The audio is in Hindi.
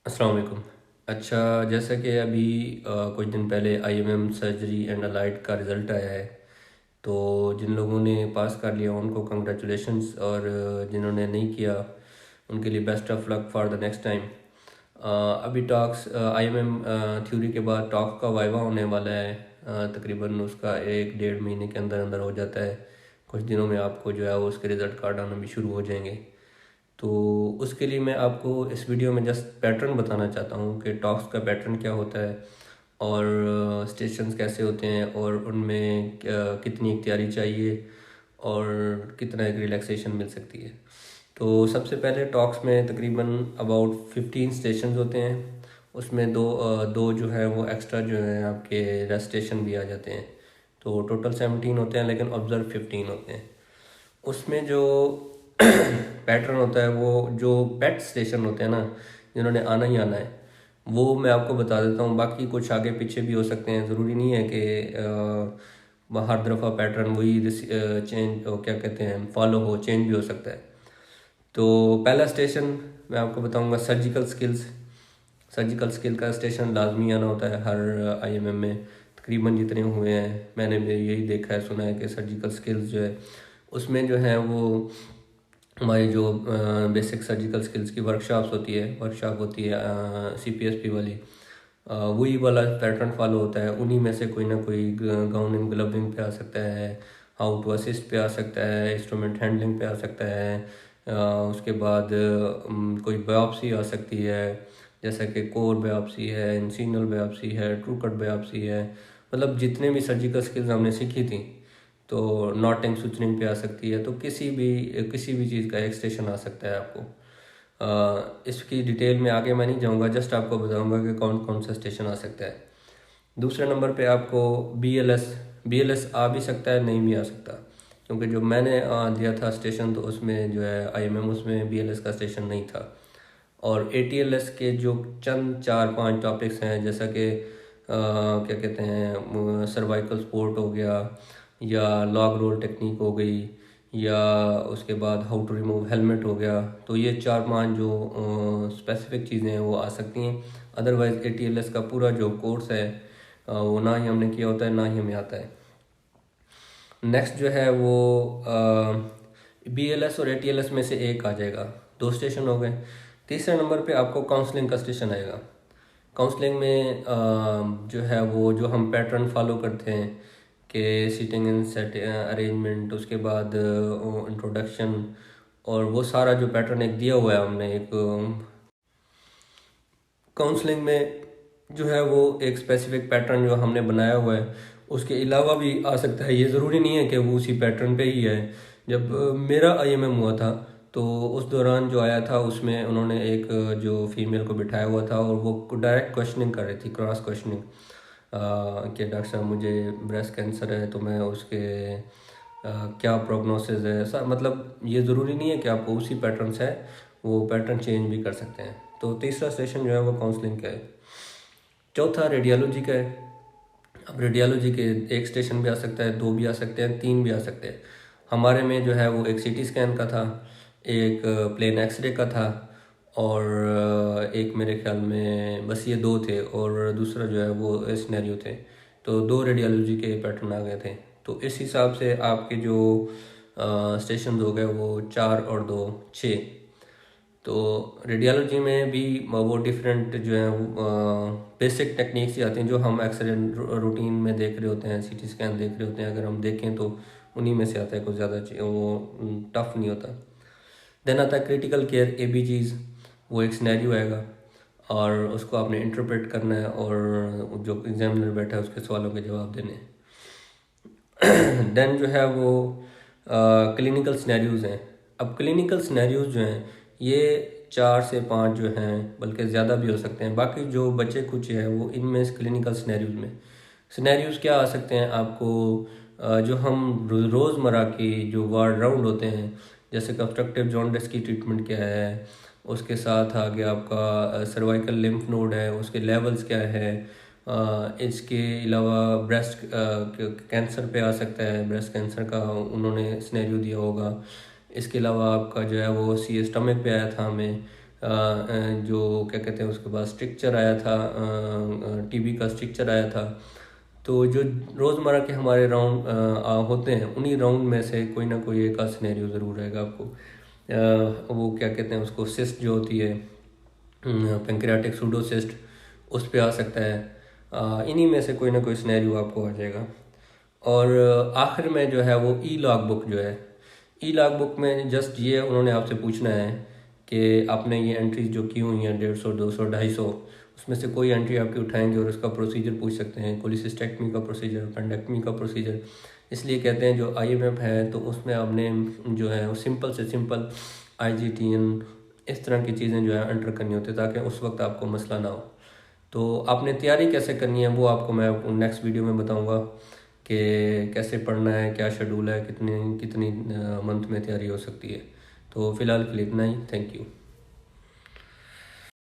अस्सलाम वालेकुम। अच्छा, जैसा कि अभी कुछ दिन पहले आईएमएम सर्जरी एंड अलाइड का रिज़ल्ट आया है, तो जिन लोगों ने पास कर लिया उनको कंग्रेचुलेशंस, और जिन्होंने नहीं किया उनके लिए best of luck for the next time. अभी टॉक्स आईएमएम थ्योरी के बाद टॉक का वाइवा होने वाला है। तकरीबन उसका 1 डेढ़ महीने के अंदर अंदर हो जाता है। कुछ दिनों में आपको जो है वो उसके रिज़ल्ट कार्ड आना भी शुरू हो जाएंगे। तो उसके लिए मैं आपको इस वीडियो में जस्ट पैटर्न बताना चाहता हूँ कि टॉक्स का पैटर्न क्या होता है, और स्टेशंस कैसे होते हैं, और उनमें कितनी इख्तियारी चाहिए, और कितना एक रिलैक्सेशन मिल सकती है। तो सबसे पहले टॉक्स में तकरीबन अबाउट 15 स्टेशंस होते हैं। उसमें दो जो है वो एक्स्ट्रा जो है आपके रेस्ट स्टेशन भी आ जाते हैं। तो टोटल 17 होते हैं, लेकिन ऑब्जर्व 15 होते हैं। उसमें जो पैटर्न होता है, वो जो पेट स्टेशन होते हैं ना, जिन्होंने आना ही आना है, वो मैं आपको बता देता हूँ। बाकी कुछ आगे पीछे भी हो सकते हैं, ज़रूरी नहीं है कि हर दफ़ा पैटर्न वही चेंज क्या कहते हैं फॉलो हो, चेंज भी हो सकता है। तो पहला स्टेशन मैं आपको बताऊंगा सर्जिकल स्किल्स। सर्जिकल स्किल का स्टेशन लाजमी आना होता है हर आईएमएम में। तकरीबन जितने हुए हैं मैंने भी यही देखा है, सुना है कि सर्जिकल स्किल्स जो है उसमें जो है वो हमारी जो बेसिक सर्जिकल स्किल्स की वर्कशॉप होती है सीपीएसपी वाली। वही वाला पैटर्न फॉलो होता है। उन्हीं में से कोई ना कोई गाउनिंग ग्लविंग पे आ सकता है, हाउ टू असिस्ट पे आ सकता है, इंस्ट्रूमेंट हैंडलिंग पे आ सकता है। उसके बाद कोई बायोप्सी आ सकती है, जैसा कि कोर बायोप्सी है, इंसीनल बायोप्सी है, ट्रू कट बायोप्सी है। मतलब जितने भी सर्जिकल स्किल्स हमने सीखी थी, तो नॉटिंग सुचनिंग पे आ सकती है। तो किसी भी चीज़ का एक स्टेशन आ सकता है आपको। इसकी डिटेल में आगे मैं नहीं जाऊंगा, जस्ट आपको बताऊंगा कि कौन कौन सा स्टेशन आ सकता है। दूसरे नंबर पे आपको बीएलएस। बीएलएस आ भी सकता है, नहीं भी आ सकता, क्योंकि जो मैंने दिया था स्टेशन, तो उसमें जो है आईएमएम, उसमें बीएलएस का स्टेशन नहीं था। और एटीएलएस के जो चंद 4-5 टॉपिक्स हैं, जैसा कि क्या कहते हैं सर्वाइकल सपोर्ट हो गया, या लॉग रोल टेक्निक हो गई, या उसके बाद हाउ टू रिमूव हेलमेट हो गया। तो ये 4-5 जो स्पेसिफिक चीज़ें हैं वो आ सकती हैं। अदरवाइज़ एटीएलएस का पूरा जो कोर्स है वो ना ही हमने किया होता है, ना ही हमें आता है। नेक्स्ट जो है वो बीएलएस और एटीएलएस में से एक आ जाएगा। दो स्टेशन हो गए। तीसरे नंबर पे आपको काउंसलिंग का स्टेशन आएगा। काउंसलिंग में जो है वो जो हम पैटर्न फॉलो करते हैं कि सीटिंग इन सेट अरेंजमेंट, उसके बाद इंट्रोडक्शन, और वो सारा जो पैटर्न एक दिया हुआ है हमने एक काउंसलिंग में, जो है वो एक स्पेसिफिक पैटर्न जो हमने बनाया हुआ है, उसके अलावा भी आ सकता है। ये ज़रूरी नहीं है कि वो उसी पैटर्न पे ही है। जब मेरा आईएमएम हुआ था, तो उस दौरान जो आया था उसमें उन्होंने एक जो फीमेल को बिठाया हुआ था, और वो डायरेक्ट क्वेश्चनिंग कर रही थी, क्रॉस क्वेश्चनिंग, कि डॉक्टर साहब मुझे ब्रेस्ट कैंसर है, तो मैं उसके क्या प्रोग्नोसिस है। ऐसा मतलब ये ज़रूरी नहीं है कि आपको उसी पैटर्न से है, वो पैटर्न चेंज भी कर सकते हैं। तो तीसरा सेशन जो है वो काउंसलिंग का है। चौथा रेडियोलॉजी का है। अब रेडियोलॉजी के एक स्टेशन भी आ सकता है, दो भी आ सकते हैं, तीन भी आ सकते हैं। हमारे में जो है वो एक सीटी स्कैन का था, एक प्लेन एक्सरे का था, और एक मेरे ख्याल में बस ये दो थे, और दूसरा जो है वो सिनेरियो थे। तो दो रेडियोलॉजी के पैटर्न आ गए थे। तो इस हिसाब से आपके जो स्टेशन हो गए वो 4 और 2 6। तो रेडियोलॉजी में भी वो डिफरेंट जो है बेसिक टेक्निक्स ही आती हैं, जो हम एक्सरे रूटीन में देख रहे होते हैं, सीटी स्कैन देख रहे होते हैं। अगर हम देखें तो उन्हीं में से आता है, कुछ ज़्यादा वो टफ नहीं होता। देन आता है क्रिटिकल केयर एबीजीज। वो एक सिनेरियो आएगा, और उसको आपने इंटरप्रेट करना है, और जो एग्जामिनर बैठा है उसके सवालों के जवाब देने हैं। देन जो है वो क्लिनिकल सिनेरियोज हैं। अब क्लिनिकल सिनेरियोज जो हैं ये 4 से 5 जो हैं, बल्कि ज़्यादा भी हो सकते हैं। बाकी जो बचे कुछ हैं वो इनमें क्लिनिकल सिनेरियोज में सिनेरियोज क्या आ सकते हैं आपको, जो हम रोज़मर्रा की जो वार्ड राउंड होते हैं, जैसे कंस्ट्रक्टिव जॉन्डिस की ट्रीटमेंट क्या है, उसके साथ आगे आपका सर्वाइकल लिम्फ नोड है, उसके लेवल्स क्या है। इसके अलावा ब्रेस्ट कैंसर पे आ सकता है, ब्रेस्ट कैंसर का उन्होंने सिनेरियो दिया होगा। इसके अलावा आपका जो है वो सी स्टमक पे आया था हमें, जो क्या कहते हैं उसके बाद स्ट्रक्चर आया था, टीबी का स्ट्रक्चर आया था। तो जो रोज़मर्रा के हमारे राउंड होते हैं, उन्हीं राउंड में से कोई ना कोई एक सिनेरियो ज़रूर रहेगा आपको। वो क्या कहते हैं उसको, सिस्ट जो होती है, पेंक्रियाटिक सूडोसिस्ट, उस पे आ सकता है। इन्हीं में से कोई ना कोई सिनेरियो आपको आ जाएगा। और आखिर में जो है वो ई लॉग बुक जो है, ई लॉग बुक में जस्ट ये उन्होंने आपसे पूछना है कि आपने ये एंट्रीज जो की हुई हैं 150, 200, 250, उसमें से कोई एंट्री आपकी उठाएंगे और उसका प्रोसीजर पूछ सकते हैं, कोलिसिस्टेक्टमी का प्रोसीजर, पेंडेक्टमी का प्रोसीजर। इसलिए कहते हैं जो आईएमएफ है तो उसमें आपने जो है वो सिंपल से सिंपल आईजीटीएन इस तरह की चीज़ें जो है एंटर करनी होती है, ताकि उस वक्त आपको मसला ना हो। तो आपने तैयारी कैसे करनी है वो आपको मैं नेक्स्ट वीडियो में बताऊंगा कि कैसे पढ़ना है, क्या शेड्यूल है, कितनी कितनी मंथ में तैयारी हो सकती है। तो फ़िलहाल के लिए इतना ही। Thank you.